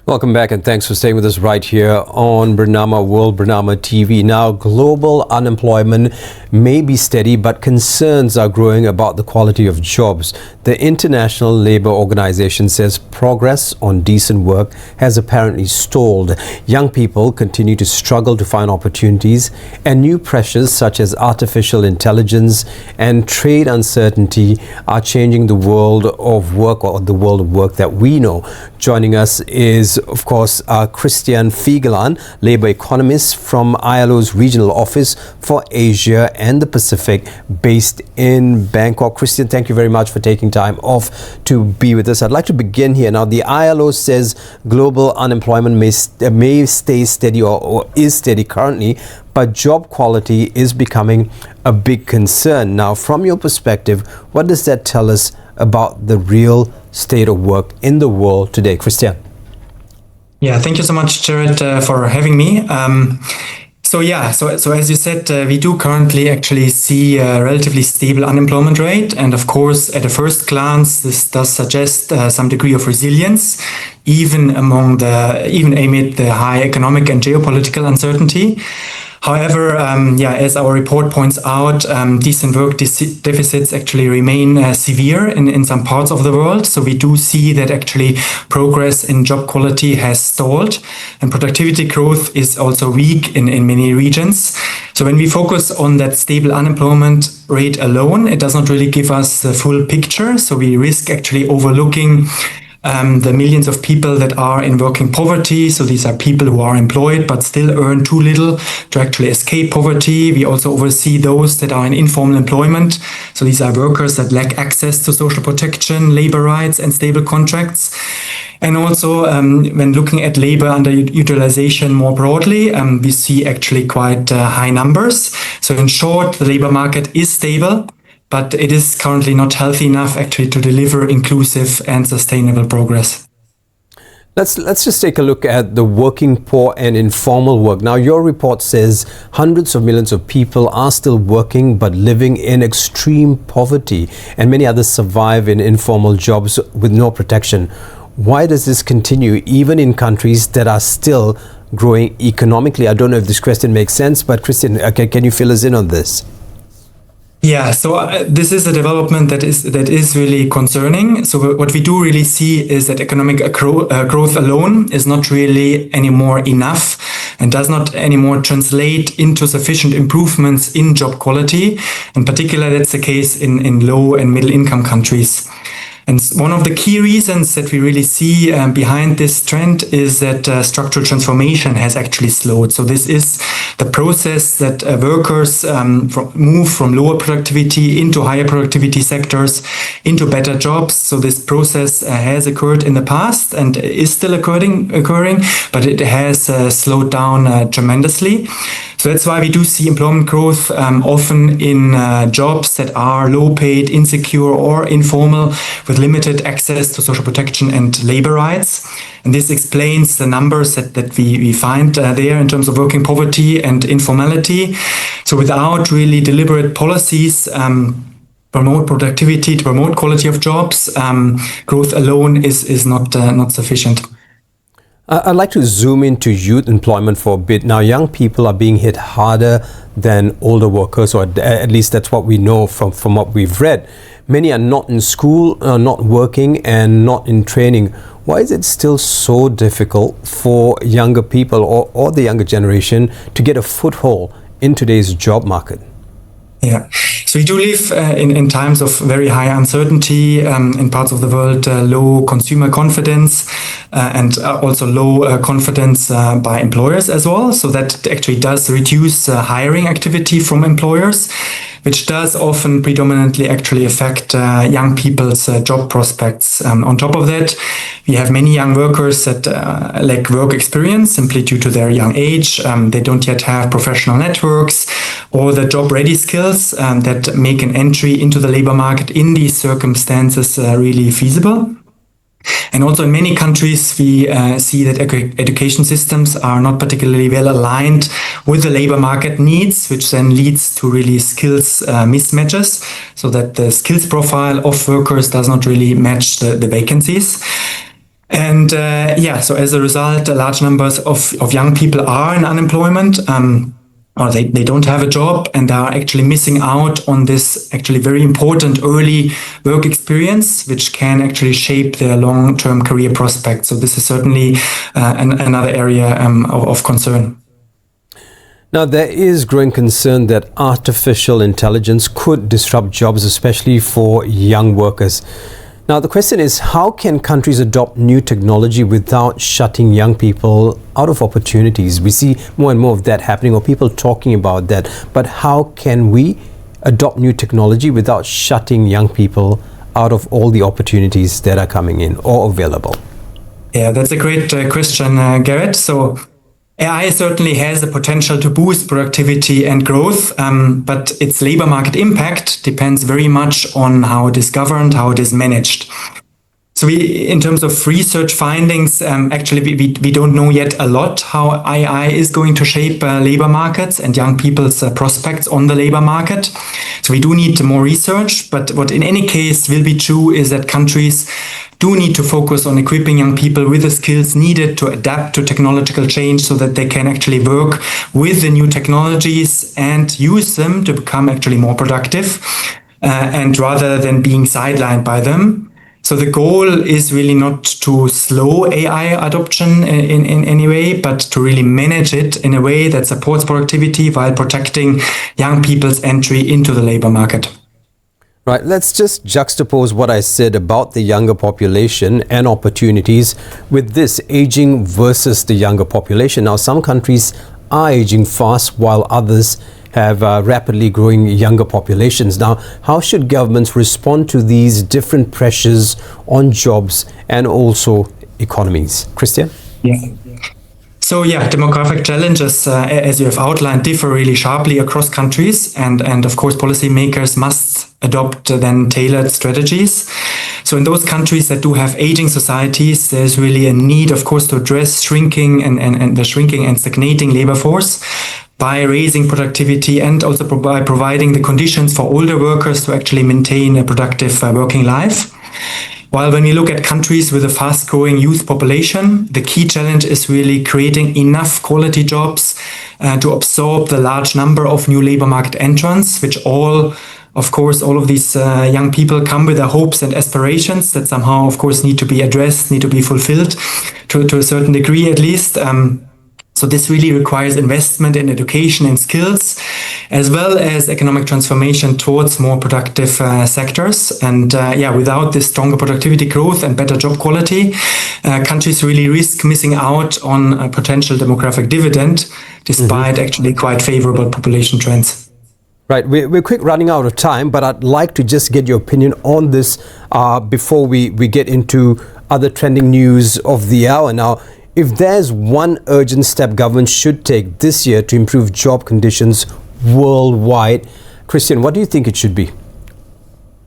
Welcome back and thanks for staying with us right here on Bernama World, Bernama TV. Now, global unemployment may be steady, but concerns are growing about the quality of jobs. The International Labour Organization says progress on decent work has apparently stalled. Young people continue to struggle to find opportunities, and new pressures such as artificial intelligence and trade uncertainty are changing the world of work, or the world of work that we know. Joining us is, of course, Christian VIEGELAHN, Labour Economist from ILO's Regional Office for Asia and the Pacific, based in Bangkok. Christian, thank you very much for taking time off to be with us. I'd like to begin here. Now, the ILO says global unemployment may stay steady or is steady currently, but job quality is becoming a big concern. Now, from your perspective, what does that tell us about the real state of work in the world today? Christian. Yeah, thank you so much, Gerard, for having me. So as you said, we do currently actually see a relatively stable unemployment rate. And of course, at a first glance, this does suggest some degree of resilience, even amid the high economic and geopolitical uncertainty. However, as our report points out, decent work deficits actually remain severe in some parts of the world. So we do see that actually progress in job quality has stalled, and productivity growth is also weak in many regions. So when we focus on that stable unemployment rate alone, it does not really give us the full picture. So we risk actually overlooking the millions of people that are in working poverty. So these are people who are employed but still earn too little to actually escape poverty. We also oversee those that are in informal employment. So these are workers that lack access to social protection, labor rights, and stable contracts. And also, when looking at labor underutilization more broadly, we see actually quite high numbers. So in short, the labor market is stable, but it is currently not healthy enough actually to deliver inclusive and sustainable progress. Let's just take a look at the working poor and informal work. Now, your report says hundreds of millions of people are still working but living in extreme poverty, and many others survive in informal jobs with no protection. Why does this continue even in countries that are still growing economically? I don't know if this question makes sense, but Christian, can you fill us in on this? Yeah, so this is a development that is really concerning. So what we do really see is that economic growth alone is not really anymore enough and does not anymore translate into sufficient improvements in job quality. In particular, that's the case in low and middle income countries. And one of the key reasons that we really see behind this trend is that structural transformation has actually slowed. So this is the process that workers move from lower productivity into higher productivity sectors, into better jobs. So this process has occurred in the past and is still occurring, but it has slowed down tremendously. So that's why we do see employment growth often in jobs that are low paid, insecure, or informal, with limited access to social protection and labor rights. And this explains the numbers that we find there in terms of working poverty and informality. So without really deliberate policies, promote productivity, to promote quality of jobs, growth alone is not sufficient. I'd like to zoom into youth employment for a bit. Now, young people are being hit harder than older workers, or at least that's what we know from what we've read. Many are not in school, not working, and not in training. Why is it still so difficult for younger people or the younger generation to get a foothold in today's job market? Yeah, so we do live in times of very high uncertainty, in parts of the world, low consumer confidence, and also low confidence by employers as well. So that actually does reduce hiring activity from employers, which does often predominantly actually affect young people's job prospects. On top of that, we have many young workers that lack work experience simply due to their young age. They don't yet have professional networks or the job-ready skills that make an entry into the labor market in these circumstances really feasible. And also in many countries, we see that education systems are not particularly well aligned with the labor market needs, which then leads to really skills mismatches, so that the skills profile of workers does not really match the vacancies. And so as a result, large numbers of young people are in unemployment, or they don't have a job, and are actually missing out on this actually very important early work experience, which can actually shape their long-term career prospects. So this is certainly another area of concern. Now, there is growing concern that artificial intelligence could disrupt jobs, especially for young workers. Now, the question is, how can countries adopt new technology without shutting young people out of opportunities? We see more and more of that happening, or people talking about that. But how can we adopt new technology without shutting young people out of all the opportunities that are coming in or available? Yeah, that's a great question, Garrett. So AI certainly has the potential to boost productivity and growth, but its labor market impact depends very much on how it is governed, how it is managed. So in terms of research findings, actually we don't know yet a lot how AI is going to shape labor markets and young people's prospects on the labor market. So we do need more research, but what in any case will be true is that countries do need to focus on equipping young people with the skills needed to adapt to technological change so that they can actually work with the new technologies and use them to become actually more productive, and rather than being sidelined by them. So the goal is really not to slow AI adoption in any way, but to really manage it in a way that supports productivity while protecting young people's entry into the labor market. Right, let's just juxtapose what I said about the younger population and opportunities with this aging versus the younger population. Now, some countries are aging fast while others have rapidly growing younger populations. Now, how should governments respond to these different pressures on jobs and also economies? Christian? Yeah. So demographic challenges, as you have outlined, differ really sharply across countries, and of course policymakers must adopt then tailored strategies. So in those countries that do have aging societies, there's really a need, of course, to address shrinking and the shrinking and stagnating labor force by raising productivity and also by providing the conditions for older workers to actually maintain a productive working life. While when we look at countries with a fast-growing youth population, the key challenge is really creating enough quality jobs to absorb the large number of new labor market entrants, which all of these young people come with their hopes and aspirations that somehow, of course, need to be addressed, need to be fulfilled to a certain degree at least. So this really requires investment in education and skills, as well as economic transformation towards more productive sectors. And without this stronger productivity growth and better job quality, countries really risk missing out on a potential demographic dividend, despite actually quite favorable population trends. Right, we're quick running out of time, but I'd like to just get your opinion on this before we get into other trending news of the hour. Now, if there's one urgent step government should take this year to improve job conditions worldwide, Christian, what do you think it should be?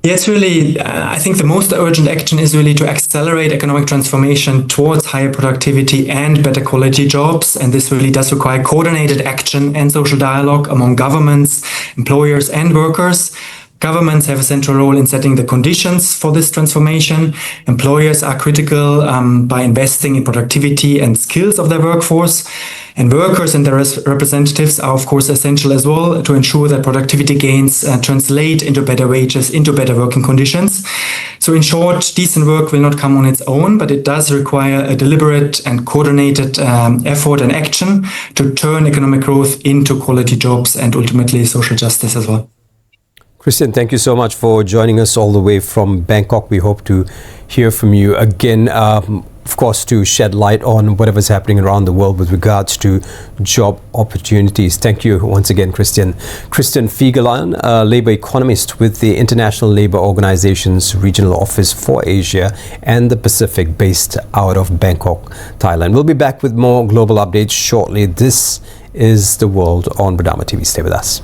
Yeah, it's really, I think the most urgent action is really to accelerate economic transformation towards higher productivity and better quality jobs. And this really does require coordinated action and social dialogue among governments, employers, and workers. Governments have a central role in setting the conditions for this transformation. Employers are critical by investing in productivity and skills of their workforce. And workers and their representatives are, of course, essential as well to ensure that productivity gains translate into better wages, into better working conditions. So in short, decent work will not come on its own, but it does require a deliberate and coordinated effort and action to turn economic growth into quality jobs and ultimately social justice as well. Christian, thank you so much for joining us all the way from Bangkok. We hope to hear from you again, of course, to shed light on whatever's happening around the world with regards to job opportunities. Thank you once again, Christian. Christian VIEGELAHN, a labor economist with the International Labour Organization's Regional Office for Asia and the Pacific, based out of Bangkok, Thailand. We'll be back with more global updates shortly. This is The World on Bernama TV. Stay with us.